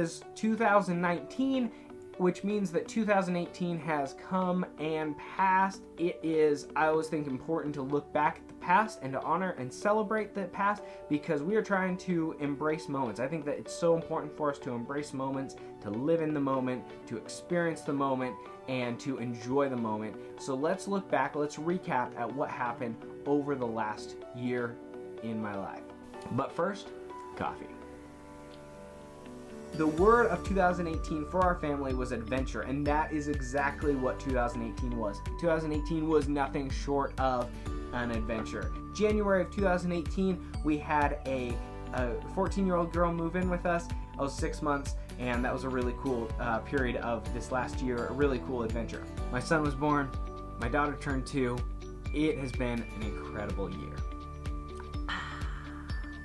is 2019, which means that 2018 has come and passed. I always think, important to look back at the past and to honor and celebrate the past, because we are trying to embrace moments. I think that it's so important for us to embrace moments, to live in the moment, to experience the moment, and to enjoy the moment. So let's look back, let's recap at what happened over the last year in my life. But first, coffee. The word of 2018 for our family was adventure, and that is exactly what 2018 was. 2018 was nothing short of an adventure. January of 2018, we had a 14-year-old girl move in with us. I was 6 months, and that was a really cool period of this last year, a really cool adventure. My son was born, my daughter turned 2. It has been an incredible year.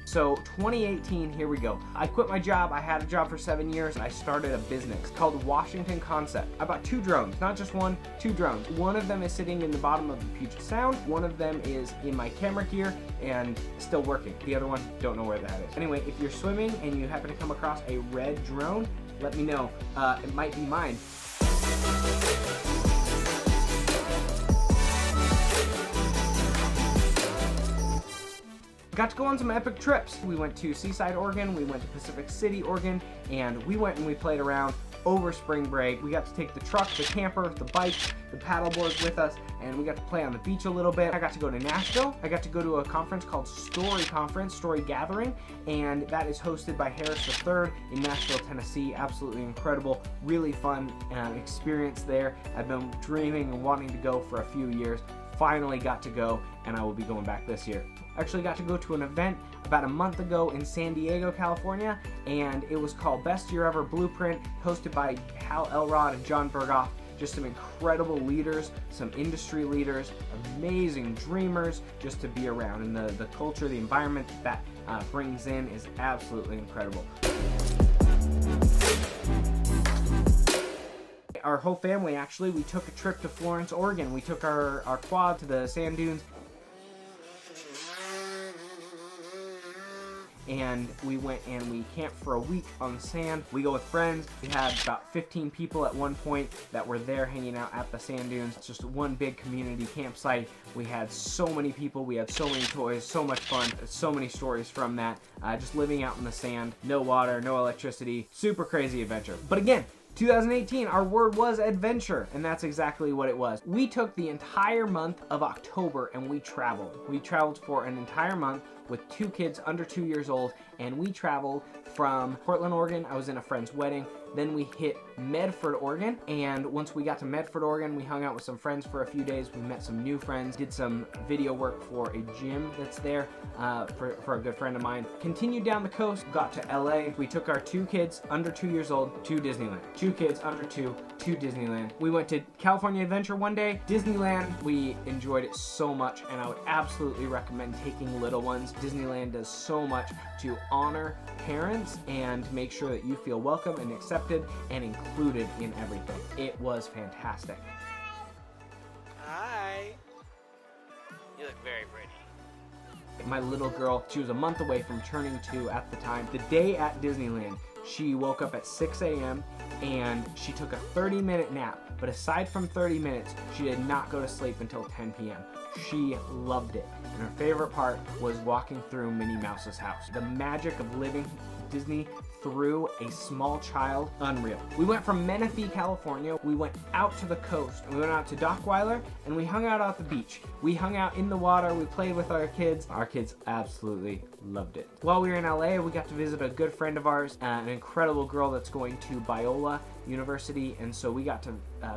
So 2018, here we go. I quit my job. I had a job for 7 years. I started a business called Washington Concept. I bought 2 drones, not just one, 2 drones. One of them is sitting in the bottom of the Puget Sound. One of them is in my camera gear and still working. The other one, don't know where that is. Anyway, if you're swimming and you happen to come across a red drone, let me know. It might be mine. Got to go on some epic trips. We went to Seaside, Oregon, we went to Pacific City, Oregon, and we went and we played around over spring break. We got to take the truck, the camper, the bike, the paddleboards with us, and we got to play on the beach a little bit. I got to go to Nashville. I got to go to a conference called Story Gathering, and that is hosted by Harris III in Nashville, Tennessee. Absolutely incredible, really fun experience there. I've been dreaming and wanting to go for a few years. Finally got to go, and I will be going back this year. Actually got to go to an event about a month ago in San Diego, California, and it was called Best Year Ever Blueprint, hosted by Hal Elrod and John Berghoff. Just some incredible leaders, some industry leaders, amazing dreamers just to be around, and the culture, the environment that brings in is absolutely incredible. Our whole family, actually, we took a trip to Florence, Oregon. We took our quad to the sand dunes, and we went and we camped for a week on the sand. We go with friends. We had about 15 people at one point that were there hanging out at the sand dunes. It's just one big community campsite. We had so many people, we had so many toys, so much fun, so many stories from that. Just living out in the sand, no water, no electricity, super crazy adventure. But again, 2018, our word was adventure, and that's exactly what it was. We took the entire month of October and we traveled. We traveled for an entire month with 2 kids under 2 years old, and we traveled from Portland, Oregon. I was in a friend's wedding. Then we hit Medford, Oregon, and once we got to Medford, Oregon, we hung out with some friends for a few days. We met some new friends, did some video work for a gym that's there for a good friend of mine. Continued down the coast, got to LA. We took our 2 kids under 2 years old to Disneyland. 2 kids under 2 to Disneyland. We went to California Adventure one day. Disneyland, we enjoyed it so much, and I would absolutely recommend taking little ones. Disneyland does so much to honor parents and make sure that you feel welcome and accepted and included in everything. It was fantastic. Hi. You look very pretty. My little girl, she was a month away from turning 2 at the time. The day at Disneyland, she woke up at 6 a.m. and she took a 30-minute nap. But aside from 30 minutes, she did not go to sleep until 10 p.m. She loved it. And her favorite part was walking through Minnie Mouse's house. The magic of living Disney through a small child, unreal. We went from Menifee, California. We went out to the coast. We went out to Dockweiler, and we hung out at the beach. We hung out in the water. We played with our kids. Our kids absolutely loved it. While we were in LA, we got to visit a good friend of ours, an incredible girl that's going to Biola University, and so we got to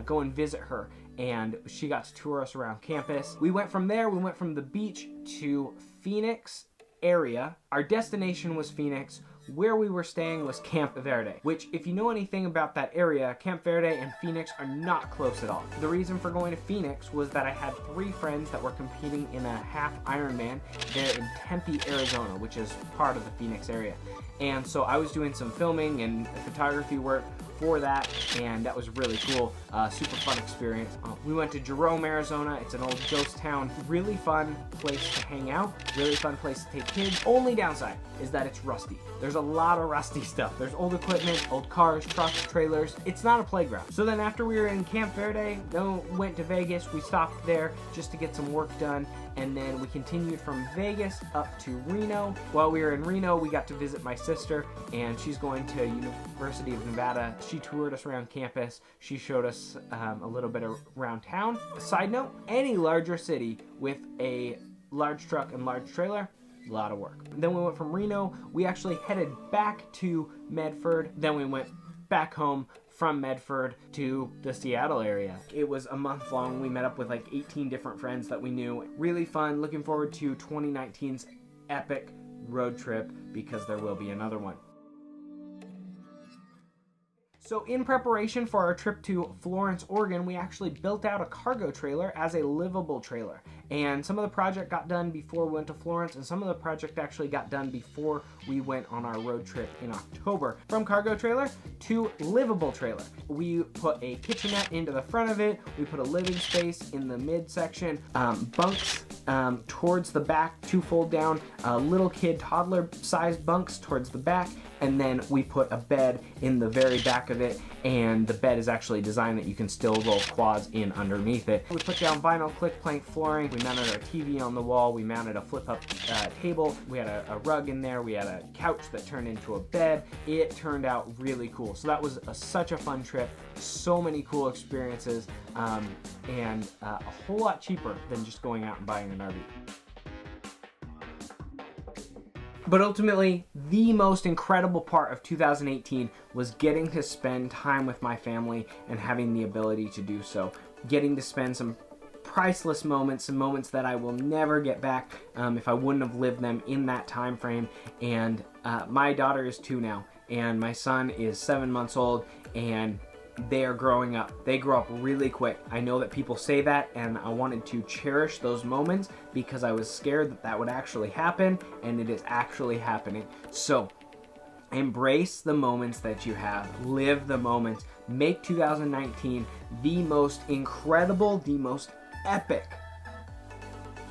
go and visit her, and she got to tour us around campus. We went from there, we went from the beach to Phoenix area. Our destination was Phoenix. Where we were staying was Camp Verde, which, if you know anything about that area, Camp Verde and Phoenix are not close at all. The reason for going to Phoenix was that I had 3 friends that were competing in a half Ironman there in Tempe, Arizona, which is part of the Phoenix area. And so I was doing some filming and photography work for that, and that was really cool. Super fun experience. We went to Jerome, Arizona. It's an old ghost town. Really fun place to hang out. Really fun place to take kids. Only downside is that it's rusty. There's a lot of rusty stuff. There's old equipment, old cars, trucks, trailers. It's not a playground. So then after we were in Camp Verde, then we went to Vegas. We stopped there just to get some work done, and then we continued from Vegas up to Reno. While we were in Reno, we got to visit my sister, and she's going to University of Nevada. She toured us around campus. She showed us a little bit around town. Side note, any larger city with a large truck and large trailer, a lot of work. Then we went from Reno. We actually headed back to Medford. Then we went back home from Medford to the Seattle area. It was a month long. We met up with like 18 different friends that we knew. Really fun. Looking forward to 2019's epic road trip, because there will be another one. So in preparation for our trip to Florence, Oregon, we actually built out a cargo trailer as a livable trailer. And some of the project got done before we went to Florence, and some of the project actually got done before we went on our road trip in October. From cargo trailer to livable trailer. We put a kitchenette into the front of it. We put a living space in the midsection, bunks towards the back, 2 fold down, little kid toddler sized bunks towards the back, and then we put a bed in the very back of it, and the bed is actually designed that you can still roll quads in underneath it. We put down vinyl click plank flooring. We mounted our TV on the wall. We mounted a flip up table. We had a rug in there. We had a couch that turned into a bed. It turned out really cool. So that was such a fun trip. So many cool experiences, and a whole lot cheaper than just going out and buying an RV. But ultimately, the most incredible part of 2018 was getting to spend time with my family and having the ability to do so. Getting to spend some priceless moments, some moments that I will never get back if I wouldn't have lived them in that time frame. And my daughter is 2 now, and my son is 7 months old, and they are growing up. They grow up really quick. I know that people say that, and I wanted to cherish those moments because I was scared that that would actually happen, and it is actually happening. So embrace the moments that you have. Live the moments. Make 2019 the most incredible, the most epic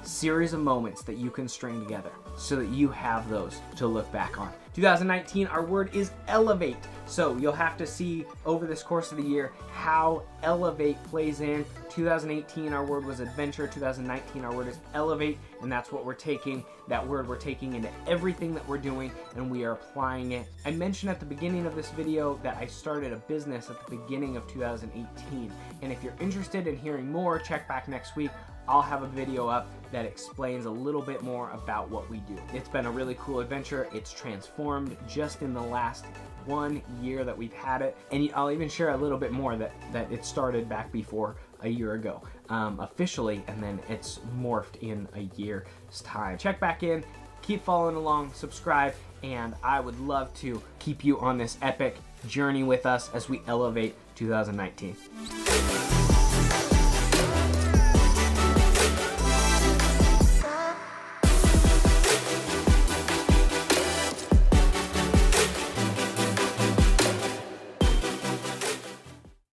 series of moments that you can string together so that you have those to look back on. 2019, our word is elevate. So you'll have to see over this course of the year how elevate plays in. 2018, our word was adventure. 2019, our word is elevate, and that's what we're taking. That word we're taking into everything that we're doing, and we are applying it. I mentioned at the beginning of this video that I started a business at the beginning of 2018, and if you're interested in hearing more, check back next week. I'll have a video up that explains a little bit more about what we do. It's been a really cool adventure. It's transformed just in the last 1 year that we've had it, and I'll even share a little bit more that it started back before a year ago officially, and then it's morphed in a year's time. Check back in, keep following along, subscribe, and I would love to keep you on this epic journey with us as we elevate 2019.